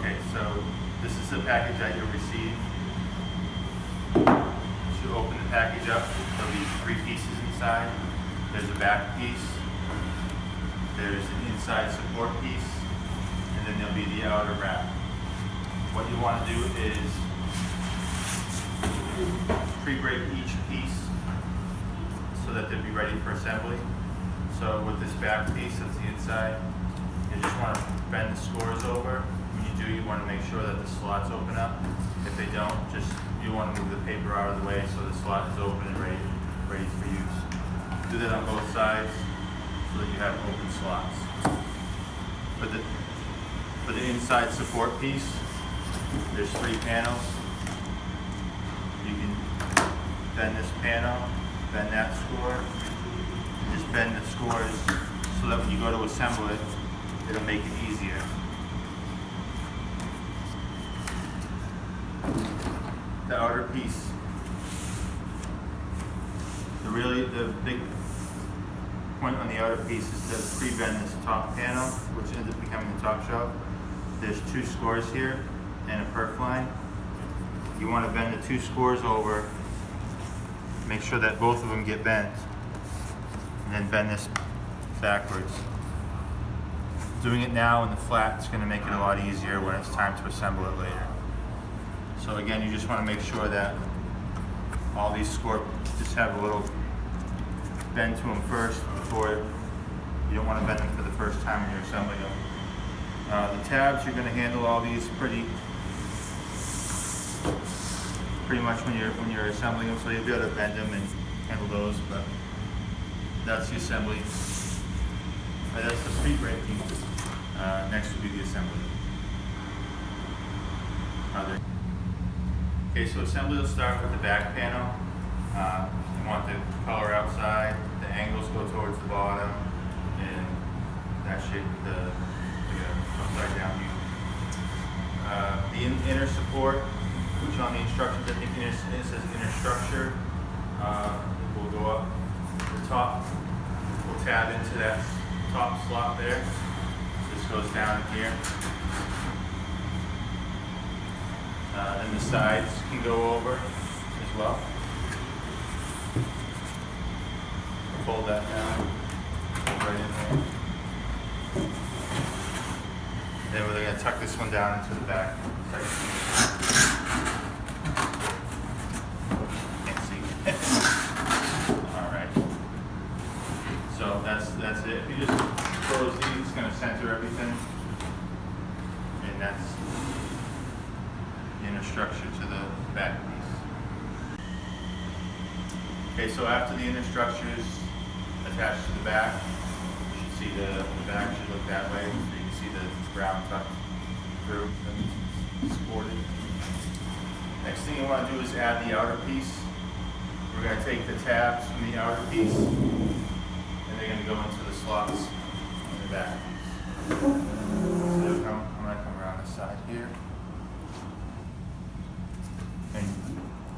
Okay, so this is the package that you'll receive. As you open the package up, there'll be 3 pieces inside. There's a back piece, there's an inside support piece, and then there'll be the outer wrap. What you want to do is pre-break each piece so that they'll be ready for assembly. So with this back piece, that's the inside, you just want to bend the scores over. When you do, you want to make sure that the slots open up. If they don't, you want to move the paper out of the way so the slot is open and ready for use. Do that on both sides so that you have open slots. For the inside support piece, there's 3 panels. You can bend this panel, bend that score, and just bend the scores so that when you go to assemble it, it'll make it easier. The outer piece, the big point on the outer piece is to pre-bend this top panel, which ends up becoming the top shelf. There's 2 scores here and a perf line. You want to bend the 2 scores over, make sure that both of them get bent, and then bend this backwards. Doing it now in the flat is going to make it a lot easier when it's time to assemble it later. So again, you just want to make sure that all these scores just have a little bend to them first before you don't want to bend them for the first time when you're assembling them. The tabs, you're going to handle all these pretty much when you're assembling them, so you'll be able to bend them and handle those. But that's the assembly. That's the pre-breaking. Next will be the assembly. Okay, so assembly will start with the back panel. You want the color outside, the angles go towards the bottom, and that shape, the upside down view. The inner support, which on the instructions, I think it says inner structure, will go up the top. We'll tab into that top slot there. This goes down here. And the sides can go over as well. Fold that down, right in there. Then we're going to tuck this one down into the back. Can't see. All right. So that's it. If you just close these, it's going to center everything, and that's the inner structure to the back piece. Okay, so after the inner structure is attached to the back, you should see the back should look that way, so you can see the ground tucked through and supported. Next thing you want to do is add the outer piece. We're going to take the tabs from the outer piece, and they're going to go into the slots in the back piece. So I'm going to come around the side here. And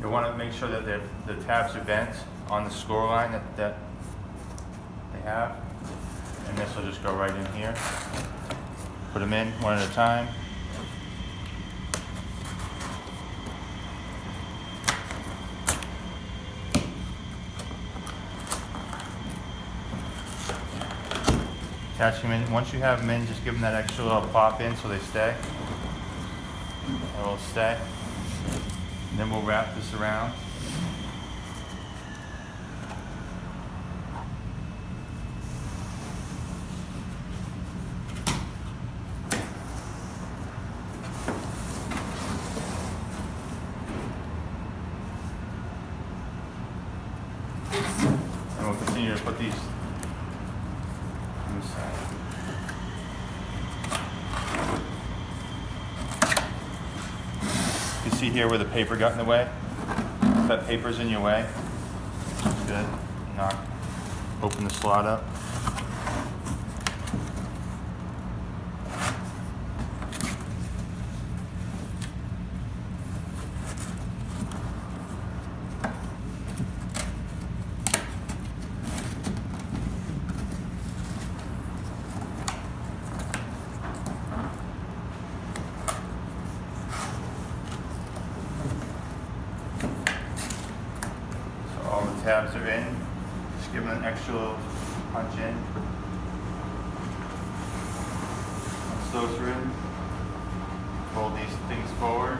you want to make sure that the tabs are bent on the score line that they have. And this will just go right in here. Put them in one at a time. Attach them in. Once you have them in, just give them that extra little pop in so they stay. They'll stay. And then we'll wrap this around. And we'll continue to put these on the side. You see here where the paper got in the way? If that paper's in your way, good. Open the slot up. extra punch in. Once those are in, pull these things forward.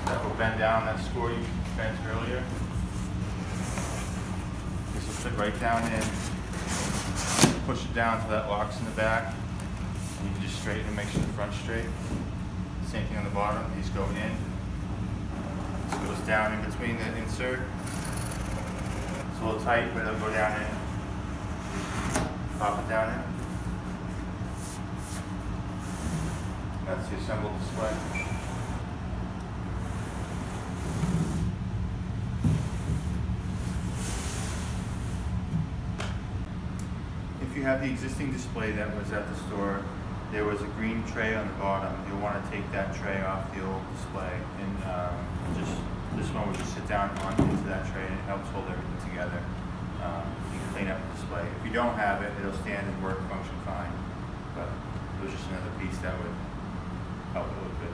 That will bend down that score you bent earlier. This will fit right down in. Push it down until that locks in the back. And you can just straighten and make sure the front's straight. Same thing on the bottom. These go in. This goes down in between the insert. It's a little tight, but it'll go down in. Pop it down in. That's the assembled display. If you have the existing display that was at the store, there was a green tray on the bottom. You'll want to take that tray off the old display, and just this one will just sit down into that tray, and it helps hold everything together. You can clean up the display. If you don't have it, it'll stand and work, function fine. But it was just another piece that would help a little bit.